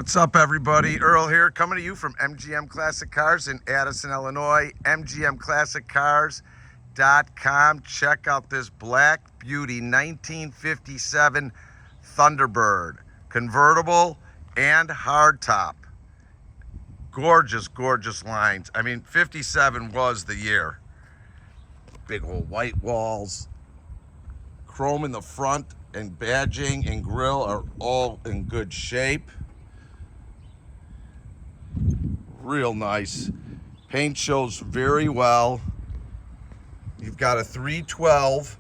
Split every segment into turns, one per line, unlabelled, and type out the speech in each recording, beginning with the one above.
What's up, everybody? Earl here, coming to you from MGM Classic Cars in Addison, Illinois. MGMClassicCars.com. Check out this Black Beauty 1957 Thunderbird, convertible and hardtop. Gorgeous, gorgeous lines. I mean, 57 was the year. Big old white walls, chrome in the front, and badging and grille are all in good shape. Real nice. Paint shows very well. You've got a 312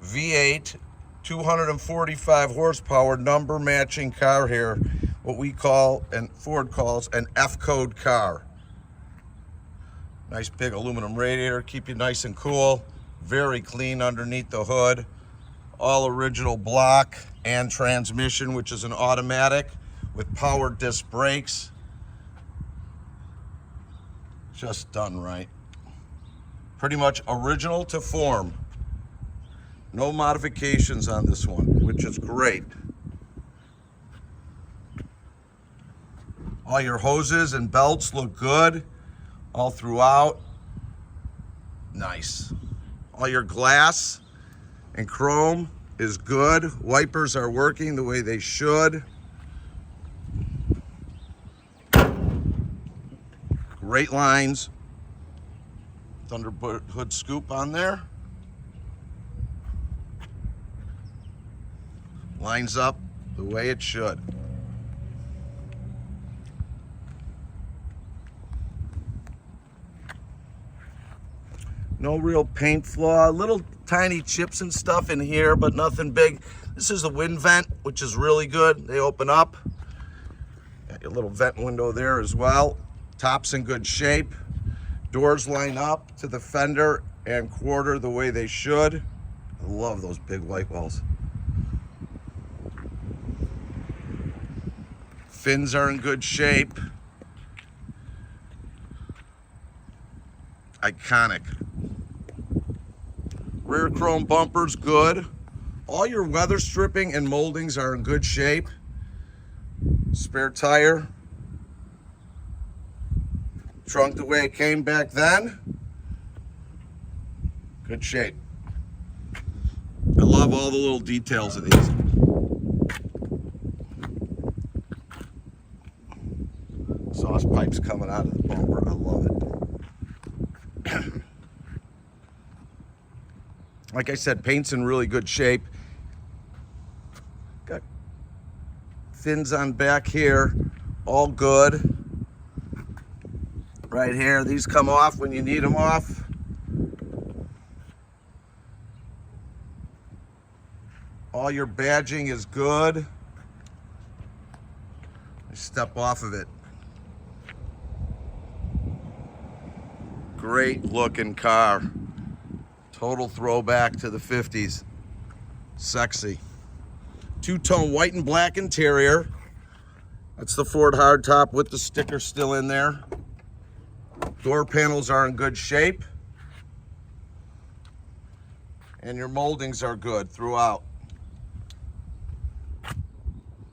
V8, 245 horsepower, number matching car here. What we call, and Ford calls, an F-code car. Nice big aluminum radiator, keep you nice and cool. Very clean underneath the hood. All original block and transmission, which is an automatic with power disc brakes. Just done right. Pretty much original to form. No modifications on this one, which is great. All your hoses and belts look good all throughout. Nice. All your glass and chrome is good. Wipers are working the way they should. Great lines. Thunderbird hood scoop on there. Lines up the way it should. No real paint flaw. Little tiny chips and stuff in here, but nothing big. This is the wind vent, which is really good. They open up. Got your little vent window there as well. Top's in good shape. Doors line up to the fender and quarter the way they should. I love those big white walls. Fins are in good shape. Iconic. Rear chrome bumpers, good. All your weather stripping and moldings are in good shape. Spare tire. Trunk the way it came back then. Good shape. I love all the little details of these. Exhaust pipes coming out of the bumper. I love it. Like I said, paint's in really good shape. Got fins on back here, all good. Right here, these come off when you need them off. All your badging is good. Step off of it. Great looking car. Total throwback to the 50s. Sexy. Two-tone white and black interior. That's the Ford hardtop with the sticker still in there. Door panels are in good shape. And your moldings are good throughout.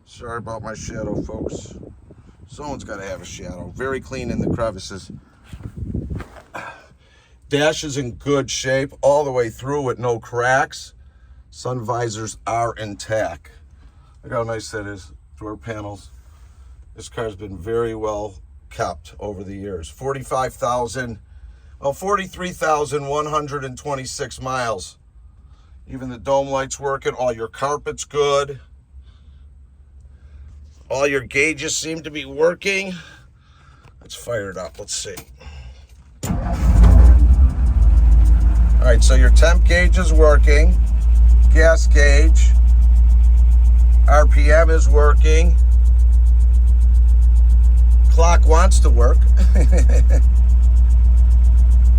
Sorry about my shadow, folks. Someone's got to have a shadow. Very clean in the crevices. Dash is in good shape all the way through with no cracks. Sun visors are intact. Look how nice that is. Door panels. This car's been very well kept over the years. 43,126 miles. Even the dome lights working. All your carpet's good. All your gauges seem to be working. Let's fire it up. Let's see. All right, so your temp gauge is working. Gas gauge. RPM is working. Clock wants to work.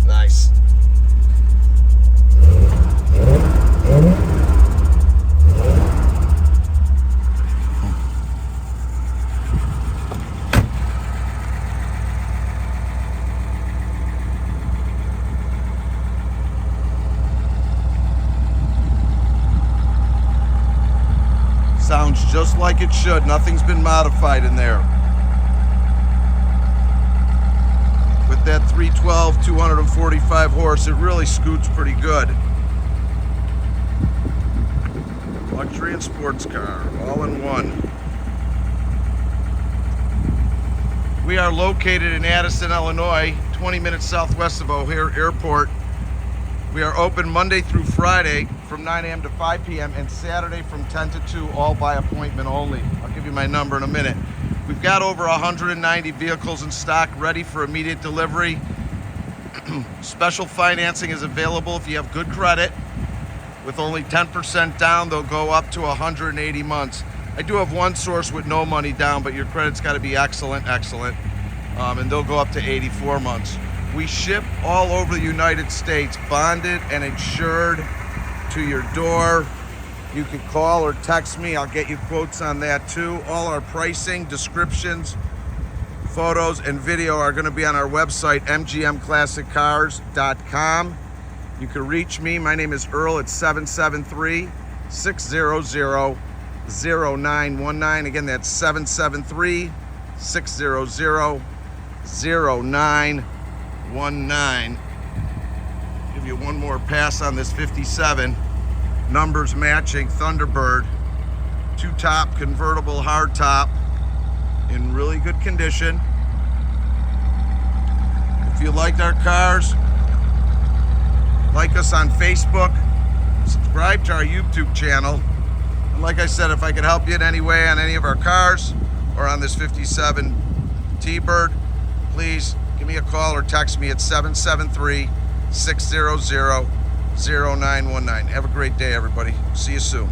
Nice. Sounds runs just like it should. Nothing's been modified in there. With that 312, 245 horse, it really scoots pretty good. Luxury and sports car, all in one. We are located in Addison, Illinois, 20 minutes southwest of O'Hare Airport. We are open Monday through Friday from 9 a.m. to 5 p.m. and Saturday from 10 to 2, all by appointment only. I'll give you my number in a minute. We've got over 190 vehicles in stock ready for immediate delivery. Special financing is available if you have good credit. With only 10% down, they'll go up to 180 months. I do have one source with no money down, but your credit's got to be excellent, and they'll go up to 84 months. We ship all over the United States, bonded and insured to your door. You can call or text me. I'll get you quotes on that too. All our pricing, descriptions, photos, and video are going to be on our website, mgmclassiccars.com. You can reach me. My name is Earl at 773-600-0919. Again, that's 773-600-0919. Give you one more pass on this 57. Numbers matching Thunderbird. Two-top convertible hardtop in really good condition. If you liked our cars, like us on Facebook, subscribe to our YouTube channel. And like I said, if I could help you in any way on any of our cars or on this 57 T-Bird, please give me a call or text me at 773-600-0919. Have a great day, everybody. See you soon.